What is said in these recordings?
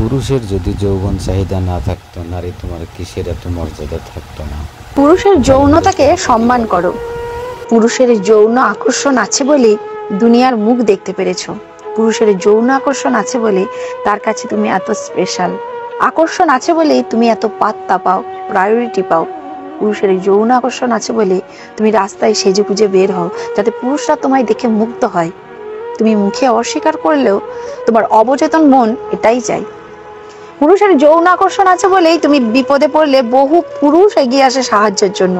পুরুষের যদি যৌবন চাহিদা না থাকতো, নারী তোমার কিসের এত মর্যাদা থাকতো না। পুরুষের যৌনতাকে সম্মান করো। পুরুষের যৌন আকর্ষণ আছে বলে দুনিয়ার মুখ দেখতে পেরেছো। পুরুষের যৌন আকর্ষণ আছে বলে তার কাছে তুমি এত স্পেশাল। আকর্ষণ আছে বলেই তুমি এত পাত্তা পাও, প্রায়োরিটি পাও। পুরুষের যৌন আকর্ষণ আছে বলে তুমি রাস্তায় সেজে গুজে বের হও, যাতে পুরুষরা তোমায় দেখে মুগ্ধ হয়। তুমি মুখে অস্বীকার করলেও তোমার অবচেতন মন এটাই চাই। পুরুষের যৌন আকর্ষণ আছে বলেই তুমি বিপদে পড়লে বহু পুরুষ এগিয়ে আসে সাহায্যের জন্য।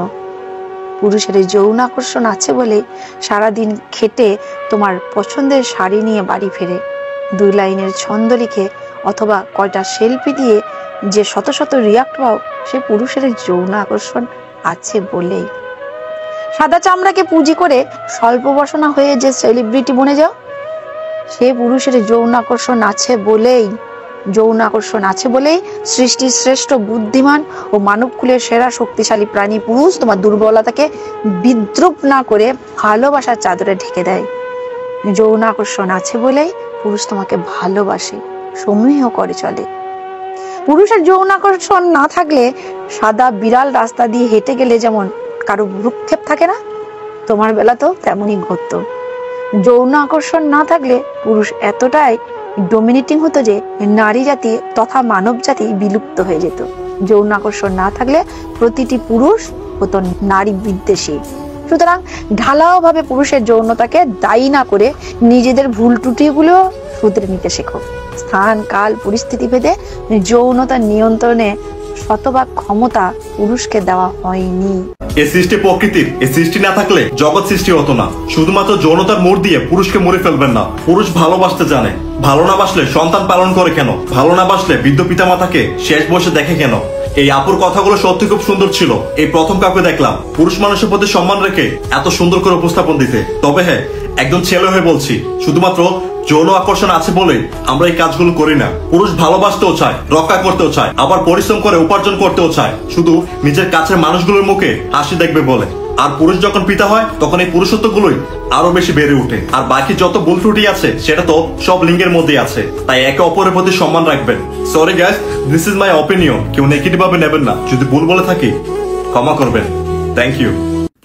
পুরুষের যৌন আকর্ষণ আছে বলে সারাদিন খেটে তোমার পছন্দের শাড়ি নিয়ে বাড়ি ফেরে। 2 লাইনের ছন্দ লিখে অথবা কয়টা সেলফি দিয়ে যে শত শত রিয়াক্ট পাও, সে পুরুষের যৌন আকর্ষণ আছে বলেই। সাদা চামড়াকে পুঁজি করে স্বল্প বসনা হয়ে যে সেলিব্রিটি বনে যাও, সে পুরুষের যৌন আকর্ষণ আছে বলেই। যৌন আকর্ষণ আছে বলেই সৃষ্টির শ্রেষ্ঠ বুদ্ধিমান ও মানবকুলের সেরা শক্তিশালী প্রাণী পুরুষ তোমার দুর্বলতাকে বিদ্রুপ না করে ভালোবাসার চাদরে ঢেকে দেয়। যৌন আকর্ষণ আছে বলেই পুরুষ তোমাকে ভালোবাসে, সমীহ করে চলে। পুরুষের যৌন আকর্ষণ না থাকলে সাদা বিড়াল রাস্তা দিয়ে হেঁটে গেলে যেমন কারো ভ্রুক্ষেপ থাকে না, তোমার বেলা তো তেমনই ঘটতো। যৌন আকর্ষণ না থাকলে পুরুষ এতটাই ডোমিনেটিং হতো যে নারী জাতি তথা মানব জাতি বিলুপ্ত হয়ে যেত। যৌন আকর্ষণ না থাকলে প্রতিটি পুরুষ হতো নারী বিদ্বেষী। সুতরাং ঢালাও ভাবে পুরুষের যৌনতাকে দায়ী না করে নিজেদের ভুল ত্রুটিগুলো শুধরে নিতে শেখো। স্থান কাল পরিস্থিতি ভেদে যৌনতা নিয়ন্ত্রণে শতভাগ ক্ষমতা পুরুষকে দেওয়া হয়নি। এই সৃষ্টি প্রকৃতির, এই সৃষ্টি না থাকলে জগৎ সৃষ্টি হতো না। শুধুমাত্র যৌনতার মোড় দিয়ে পুরুষকে মরে ফেলবেন না। পুরুষ ভালোবাসতে জানে। ভালো না বাসলে সন্তান পালন করে কেন? ভালো না বাসলে বৃদ্ধ পিতামাতাকে শেষ বয়সে দেখে কেন? এই আপুর কথাগুলো সত্যি খুব সুন্দর ছিল। এই প্রথম কাউকে দেখলাম পুরুষ মানুষের প্রতি সম্মান রেখে এত সুন্দর করে উপস্থাপন দিতে। তবে হ্যাঁ, একজন ছেলে হয়ে বলছি, শুধুমাত্র যৌন আকর্ষণ আছে বলে আমরা এই কাজগুলো করি না। পুরুষ ভালোবাসতেও চায়, রক্ষা করতেও চায়, আবার পরিশ্রম করে উপার্জন করতেও চায়, শুধু নিজের কাছের মানুষগুলোর মুখে হাসি দেখবে বলে। আর পুরুষ যখন পিতা হয় তখন এই পুরুষত্বগুলোই আরো বেশি বেড়ে ওঠে। আর বাকি যত ভুল ত্রুটি আছে সেটা তো সব লিঙ্গের মধ্যেই আছে। তাই একে অপরের প্রতি সম্মান রাখবেন। Sorry guys, this is my opinion. কেউ নেগেটিভ ভাবে নেবেন না। যদি ভুল বলে থাকি ক্ষমা করবেন। Thank you.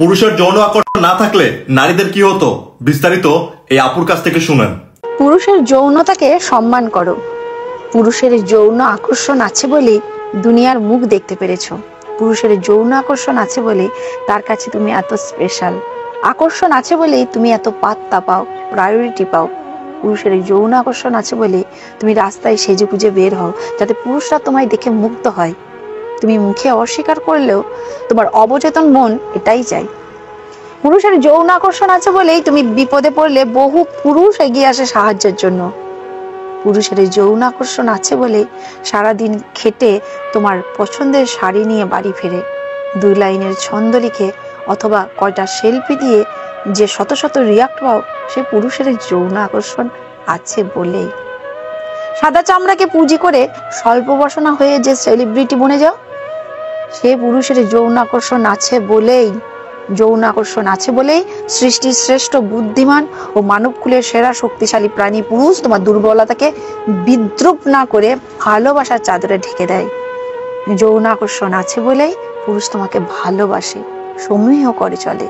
পুরুষের যৌন আকর্ষণ না থাকলে নারীদের কি হতো, বিস্তারিত এই আপুর কাছ থেকে শুনেন। পুরুষের যৌনতাকে সম্মান করো। পুরুষের যৌন আকর্ষণ আছে বলে দুনিয়ার মুখ দেখতে পেরেছো। পুরুষের যৌন আকর্ষণ আছে বলে তার কাছে তুমি এত স্পেশাল। আকর্ষণ আছে বলেই তুমি এত পাত্তা পাও, প্রায়োরিটি পাও। পুরুষের যৌন আকর্ষণ আছে বলে তুমি রাস্তায় সেজে গুজে বের হও, যাতে পুরুষরা তোমায় দেখে মুগ্ধ হয়। তুমি মুখে অস্বীকার করলেও তোমার অবচেতন মন এটাই চাই। পুরুষের যৌন আকর্ষণ আছে বলেই তুমি বিপদে পড়লে বহু পুরুষ এগিয়ে আসে সাহায্যের জন্য। পুরুষের যৌন আকর্ষণ আছে বলে সারাদিন খেটে তোমার পছন্দের শাড়ি নিয়ে বাড়ি ফেরে। 2 লাইনের ছন্দ লিখে অথবা কয়টা সেলফি দিয়ে যে শত শত রিয়াক্ট পাও, সে পুরুষের যৌন আকর্ষণ আছে বলেই। সাদা চামড়াকে পুঁজি করে স্বল্প বসনা হয়ে যে সেলিব্রিটি বনে যাও, সে পুরুষের যৌন আকর্ষণ আছে বলেই। যৌন আকর্ষণ আছে বলেই সৃষ্টির শ্রেষ্ঠ বুদ্ধিমান ও মানবকুলের সেরা শক্তিশালী প্রাণী পুরুষ তোমার দুর্বলতাকে বিদ্রুপ না করে ভালোবাসার চাদরে ঢেকে দেয়। যৌন আকর্ষণ আছে বলেই পুরুষ তোমাকে ভালোবাসে, সমীহ করে চলে।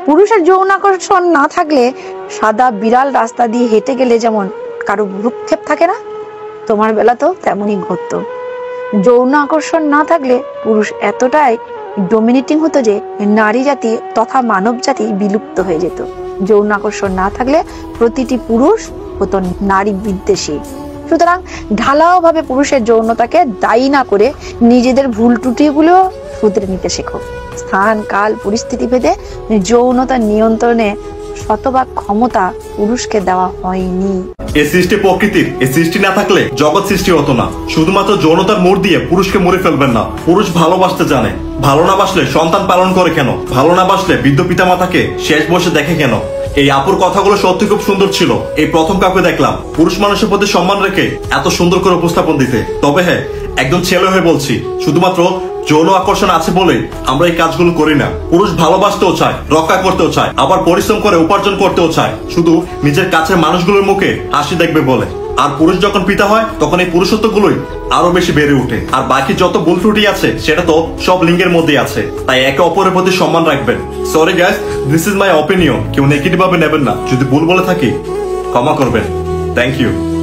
পুরুষের যৌন আকর্ষণ না থাকলে সাদা বিড়াল রাস্তা দিয়ে হেঁটে গেলে যেমন কারো ভ্রুক্ষেপ থাকে না, তোমার বেলা তো তেমনই ঘটতো। যৌন আকর্ষণ না থাকলে পুরুষ এতটাই ডোমিনেটিং হতো যে নারী জাতি তথা মানব জাতি বিলুপ্ত হয়ে যেত। যৌন আকর্ষণ না থাকলে প্রতিটি পুরুষ হতো নারী বিদ্বেষী। সুতরাং ঢালাও ভাবে পুরুষের যৌনতাকে দায়ী না করে নিজেদের ভুল ত্রুটিগুলো শুধরে নিতে শেখো। স্থান কাল পরিস্থিতি ভেদে যৌনতা নিয়ন্ত্রণে শতভাগ ক্ষমতা পুরুষকে দেওয়া হয়নি। এই সৃষ্টি প্রকৃতির, এই সৃষ্টি না থাকলে জগৎ সৃষ্টি হতো না। শুধুমাত্র যৌনতার মোড় দিয়ে পুরুষকে মরে ফেলবেন না। পুরুষ ভালোবাসতে জানে। ভালো না বাসলে সন্তান পালন করে কেন? ভালো না বাসলে বৃদ্ধ পিতামাতাকে শেষ বয়সে দেখে কেন? এই আপুর কথাগুলো সত্যি খুব সুন্দর ছিল। এই প্রথম কাউকে দেখলাম পুরুষ মানুষের প্রতি সম্মান রেখে এত সুন্দর করে উপস্থাপন দিতে। তবে হ্যাঁ, একজন ছেলে হয়ে বলছি, শুধুমাত্র যৌন আকর্ষণ আছে বলে আমরা এই কাজগুলো করি না। পুরুষ ভালোবাসতেও চায়, রক্ষা করতেও চায়, আবার পরিশ্রম করে উপার্জন করতেও চায়, শুধু নিজের কাছের মানুষগুলোর মুখে হাসি দেখবে বলে। আর পুরুষ যখন পিতা হয় তখন এই পুরুষত্বগুলোই আরো বেশি বেড়ে ওঠে। আর বাকি যত ভুল ত্রুটি আছে সেটা তো সব লিঙ্গের মধ্যেই আছে, তাই একে অপরের প্রতি সম্মান রাখবেন। Sorry guys, this is my opinion, কেউ নেগেটিভ ভাবে নেবেন না। যদি ভুল বলে থাকি ক্ষমা করবেন। Thank you.